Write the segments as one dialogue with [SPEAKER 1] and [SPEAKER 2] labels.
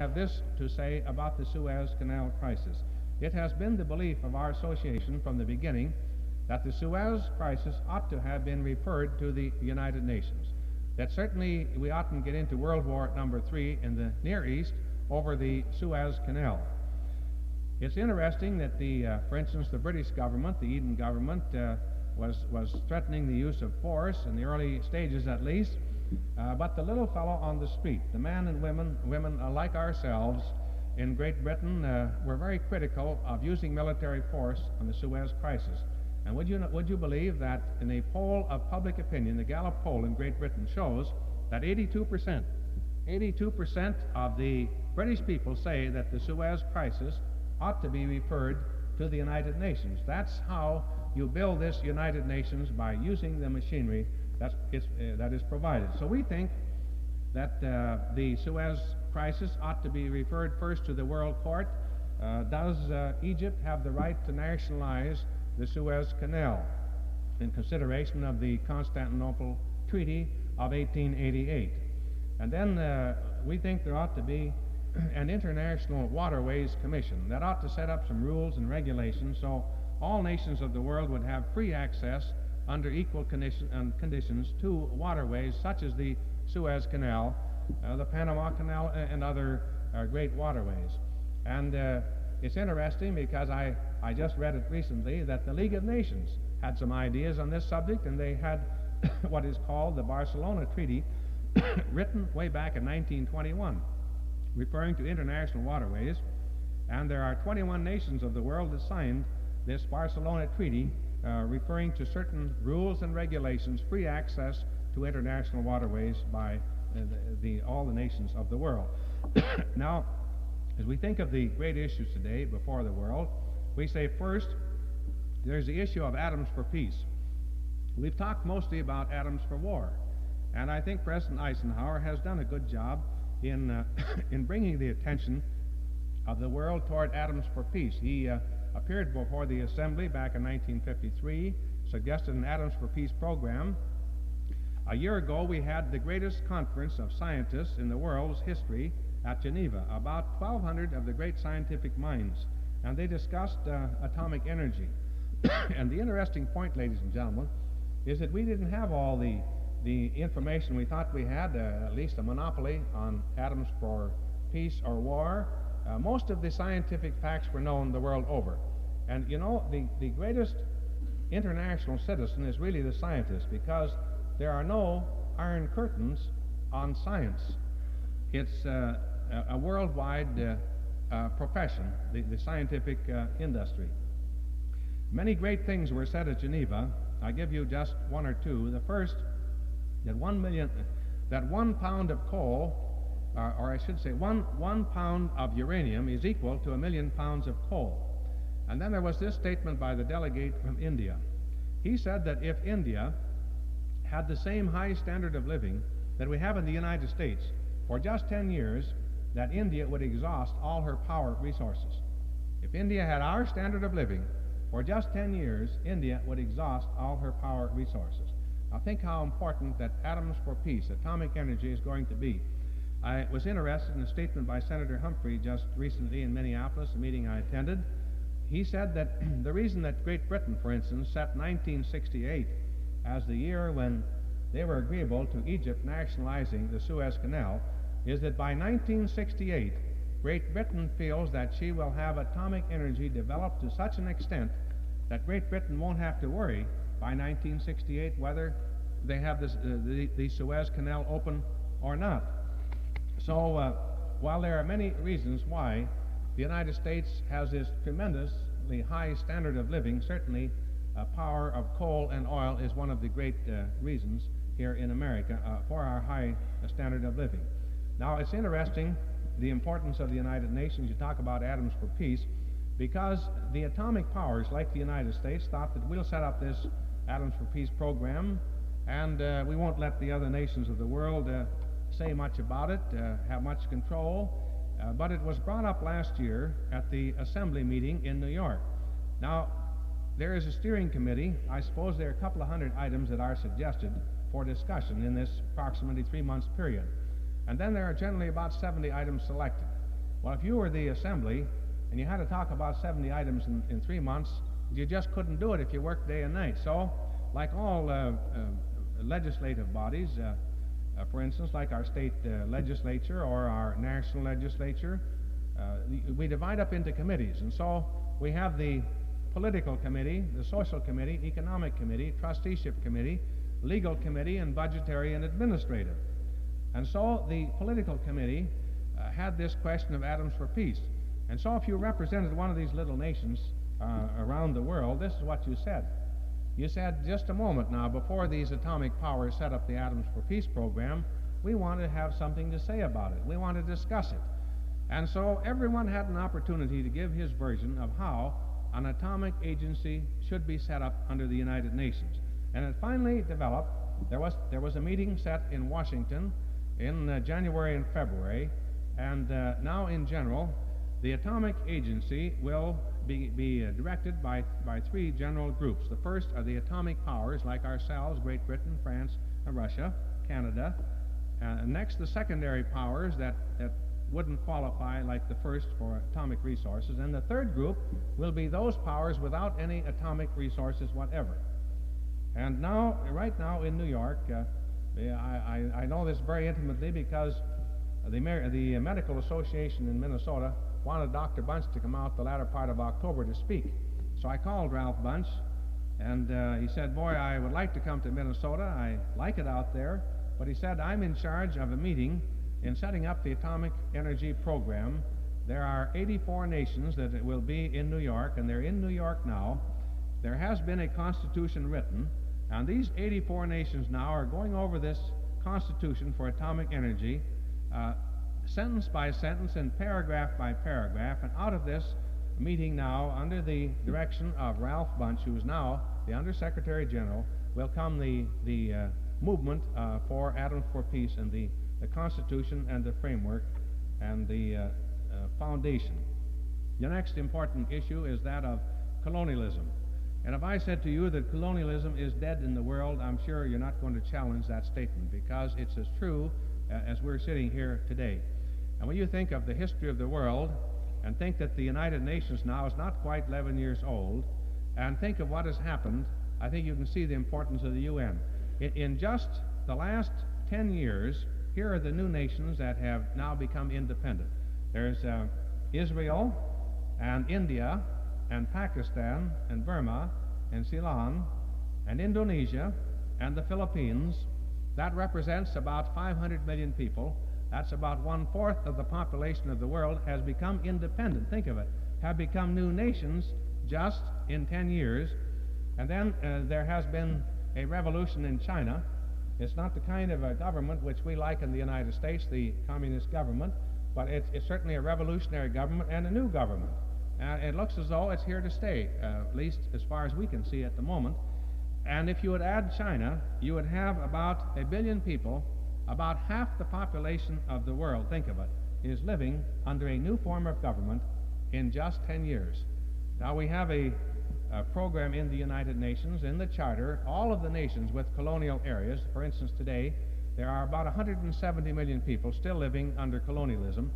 [SPEAKER 1] have this to say about the Suez Canal crisis. It has been the belief of our association from the beginning that the Suez crisis ought to have been referred to the United Nations. That certainly we oughtn't get into World War III in the Near East over the Suez Canal. It's interesting that for instance, the British government, the Eden government, was threatening the use of force in the early stages at least, but the little fellow on the street, the men and women like ourselves in Great Britain, were very critical of using military force on the Suez crisis. And would you believe that in a poll of public opinion, the Gallup poll in Great Britain shows that 82% of the British people say that the Suez crisis ought to be referred to the United Nations. That's how you build this United Nations, by using the machinery that is provided. So we think that the Suez crisis ought to be referred first to the World Court. Does Egypt have the right to nationalize the Suez Canal in consideration of the Constantinople Treaty of 1888? And then we think there ought to be an International Waterways Commission that ought to set up some rules and regulations so all nations of the world would have free access under equal conditions to waterways such as the Suez Canal, the Panama Canal, and other great waterways. And it's interesting because I just read it recently that the League of Nations had some ideas on this subject, and they had what is called the Barcelona Treaty written way back in 1921, referring to international waterways, and there are 21 nations of the world that signed this Barcelona Treaty referring to certain rules and regulations, free access to international waterways by all the nations of the world. Now, as we think of the great issues today before the world, we say first, there's the issue of atoms for peace. We've talked mostly about atoms for war, and I think President Eisenhower has done a good job in bringing the attention of the world toward atoms for peace. He appeared before the Assembly back in 1953, suggested an Atoms for Peace program. A year ago, we had the greatest conference of scientists in the world's history at Geneva, about 1,200 of the great scientific minds, and they discussed atomic energy. And the interesting point, ladies and gentlemen, is that we didn't have all the information we thought we had, at least a monopoly on atoms for peace or war. Most of the scientific facts were known the world over. And you know, the greatest international citizen is really the scientist, because there are no iron curtains on science. It's a worldwide profession, the scientific industry. Many great things were said at Geneva. I give you just one or two. The first, that 1 pound of coal, or I should say one pound of uranium is equal to 1 million pounds of coal. And then there was this statement by the delegate from India. He said that if India had the same high standard of living that we have in the United States, for just 10 years, that India would exhaust all her power resources. If India had our standard of living, for just 10 years, India would exhaust all her power resources. Now think how important that atoms for peace, atomic energy, is going to be. I was interested in a statement by Senator Humphrey just recently in Minneapolis, a meeting I attended. He said that the reason that Great Britain, for instance, set 1968 as the year when they were agreeable to Egypt nationalizing the Suez Canal is that by 1968, Great Britain feels that she will have atomic energy developed to such an extent that Great Britain won't have to worry by 1968 whether they have the Suez Canal open or not. So while there are many reasons why the United States has this tremendously high standard of living, certainly power of coal and oil is one of the great reasons here in America for our high standard of living. Now, it's interesting, the importance of the United Nations. You talk about atoms for peace, because the atomic powers, like the United States, thought that we'll set up this Atoms for Peace program, and we won't let the other nations of the world say much about it, have much control. But it was brought up last year at the Assembly meeting in New York. Now, there is a steering committee. I suppose there are a couple of hundred items that are suggested for discussion in this approximately 3 months period. And then there are generally about 70 items selected. Well, if you were the assembly and you had to talk about 70 items in 3 months, you just couldn't do it if you worked day and night. So, like all legislative bodies, for instance, like our state legislature or our national legislature, we divide up into committees. And so we have the political committee, the social committee, economic committee, trusteeship committee, legal committee, and budgetary and administrative. And so the political committee had this question of atoms for peace. And so if you represented one of these little nations around the world, this is what you said. You said, just a moment now, before these atomic powers set up the Atoms for Peace program, we want to have something to say about it. We want to discuss it. And so everyone had an opportunity to give his version of how an atomic agency should be set up under the United Nations. And it finally developed. There was a meeting set in Washington in January and February, and now in general, the atomic agency will be directed by 3 general groups. The first are the atomic powers like ourselves, Great Britain, France, Russia, Canada. Next, the secondary powers that wouldn't qualify like the first for atomic resources. And the third group will be those powers without any atomic resources whatever. And now, right now in New York, I know this very intimately because the Medical Association in Minnesota wanted Dr. Bunch to come out the latter part of October to speak. So I called Ralph Bunch, and he said, boy, I would like to come to Minnesota. I like it out there. But he said, I'm in charge of a meeting in setting up the atomic energy program. There are 84 nations that will be in New York, and they're in New York now. There has been a constitution written, and these 84 nations now are going over this constitution for atomic energy sentence by sentence and paragraph by paragraph, and out of this meeting now, under the direction of Ralph Bunch, who is now the Undersecretary General, will come the movement for Atoms for Peace and the Constitution and the framework and the foundation. The next important issue is that of colonialism. And if I said to you that colonialism is dead in the world, I'm sure you're not going to challenge that statement, because it's as true as we're sitting here today. And when you think of the history of the world and think that the United Nations now is not quite 11 years old, and think of what has happened, I think you can see the importance of the UN. In just the last 10 years, here are the new nations that have now become independent. There's Israel and India and Pakistan and Burma and Ceylon and Indonesia and the Philippines. That represents about 500 million people. That's about 1/4 of the population of the world has become independent. Think of it, have become new nations just in 10 years. And then there has been a revolution in China. It's not the kind of a government which we like in the United States, the communist government, but it's certainly a revolutionary government and a new government. It looks as though it's here to stay, at least as far as we can see at the moment. And if you would add China, you would have about 1 billion people. About half the population of the world, think of it, is living under a new form of government in just 10 years. Now we have a program in the United Nations, in the Charter, all of the nations with colonial areas. For instance, today, there are about 170 million people still living under colonialism,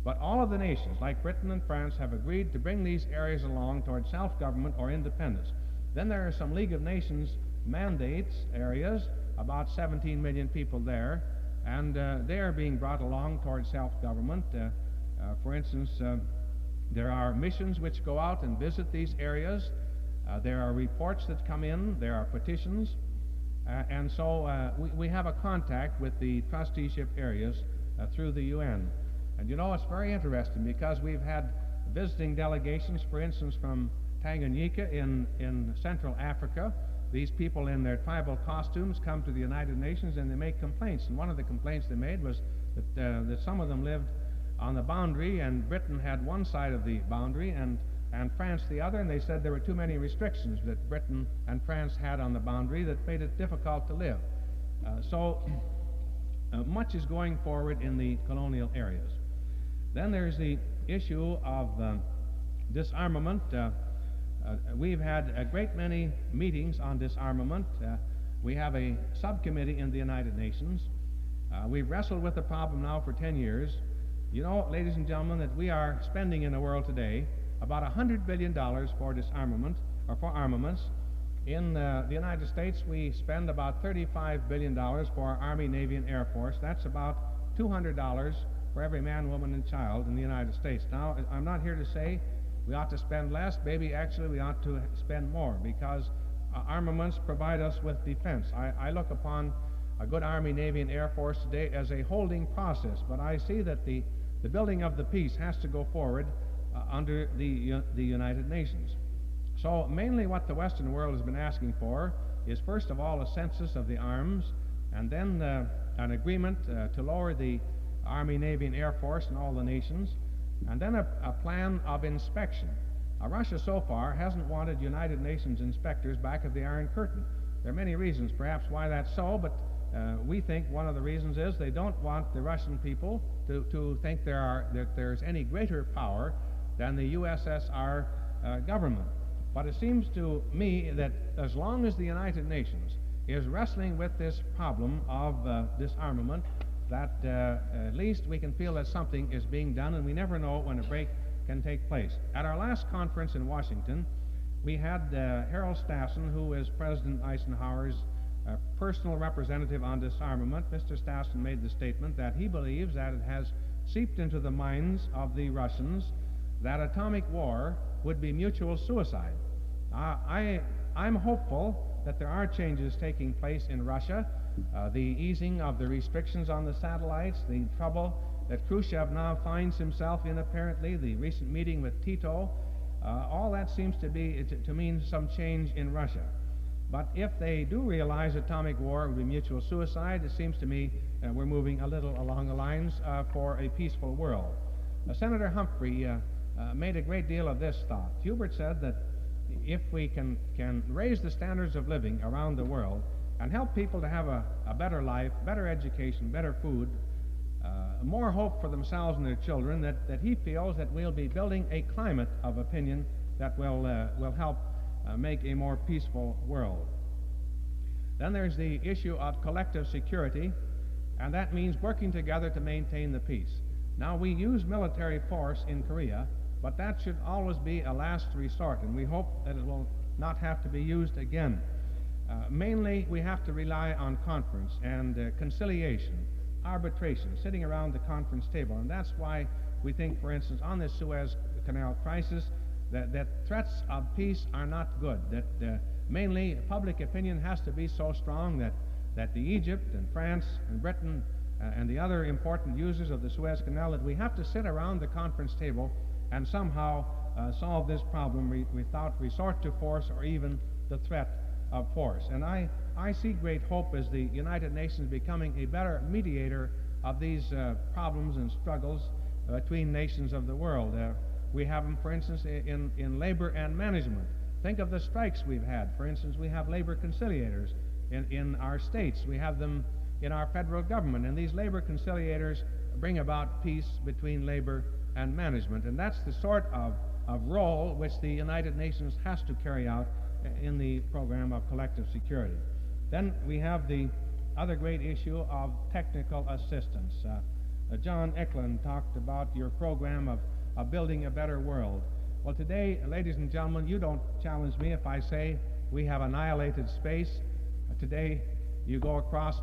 [SPEAKER 1] but all of the nations, like Britain and France, have agreed to bring these areas along toward self-government or independence. Then there are some League of Nations mandates areas, about 17 million people there, and they are being brought along towards self-government. For instance, there are missions which go out and visit these areas. There are reports that come in. There are petitions. And so we have a contact with the trusteeship areas through the UN. And you know, it's very interesting because we've had visiting delegations, for instance, from Tanganyika in Central Africa. These people in their tribal costumes come to the United Nations and they make complaints. And one of the complaints they made was that some of them lived on the boundary, and Britain had one side of the boundary and France the other, and they said there were too many restrictions that Britain and France had on the boundary that made it difficult to live. So much is going forward in the colonial areas. Then there's the issue of disarmament. We've had a great many meetings on disarmament. We have a subcommittee in the United Nations. We've wrestled with the problem now for 10 years. You know, ladies and gentlemen, that we are spending in the world today about $100 billion for disarmament, or for armaments. In the United States, we spend about $35 billion for our Army, Navy, and Air Force. That's about $200 for every man, woman, and child in the United States. Now, I'm not here to say we ought to spend less. Maybe actually we ought to spend more, because armaments provide us with defense. I look upon a good Army, Navy, and Air Force today as a holding process, but I see that the building of the peace has to go forward under the United Nations. So mainly what the Western world has been asking for is, first of all, a census of the arms, and then an agreement to lower the Army, Navy, and Air Force in all the nations, and then a plan of inspection. Russia so far hasn't wanted United Nations inspectors back of the Iron Curtain. There are many reasons perhaps why that's so, but we think one of the reasons is they don't want the Russian people to think that there's any greater power than the USSR government. But it seems to me that as long as the United Nations is wrestling with this problem of disarmament, that at least we can feel that something is being done, and we never know when a break can take place. At our last conference in Washington, we had Harold Stassen, who is President Eisenhower's personal representative on disarmament. Mr. Stassen made the statement that he believes that it has seeped into the minds of the Russians that atomic war would be mutual suicide. I'm hopeful that there are changes taking place in Russia. The easing of the restrictions on the satellites, the trouble that Khrushchev now finds himself in apparently, the recent meeting with Tito, all that seems to mean some change in Russia. But if they do realize atomic war would be mutual suicide, it seems to me we're moving a little along the lines for a peaceful world. Senator Humphrey made a great deal of this thought. Hubert said that if we can raise the standards of living around the world and help people to have a better life, better education, better food, more hope for themselves and their children, that he feels that we'll be building a climate of opinion that will help make a more peaceful world. Then there's the issue of collective security, and that means working together to maintain the peace. Now, we use military force in Korea, but that should always be a last resort, and we hope that it will not have to be used again. Mainly, we have to rely on conference and conciliation, arbitration, sitting around the conference table, and that's why we think, for instance, on this Suez Canal crisis, that threats of peace are not good, that mainly public opinion has to be so strong that the Egypt and France and Britain and the other important users of the Suez Canal, that we have to sit around the conference table and somehow solve this problem without resort to force or even the threat of force. And I see great hope as the United Nations becoming a better mediator of these problems and struggles between nations of the world. We have them, for instance, in labor and management. Think of the strikes we've had. For instance, we have labor conciliators in our states. We have them in our federal government, and these labor conciliators bring about peace between labor and management, and that's the sort of role which the United Nations has to carry out in the program of collective security. Then we have the other great issue of technical assistance. John Eklund talked about your program of building a better world. Well, today, ladies and gentlemen, you don't challenge me if I say we have annihilated space. Today, you go across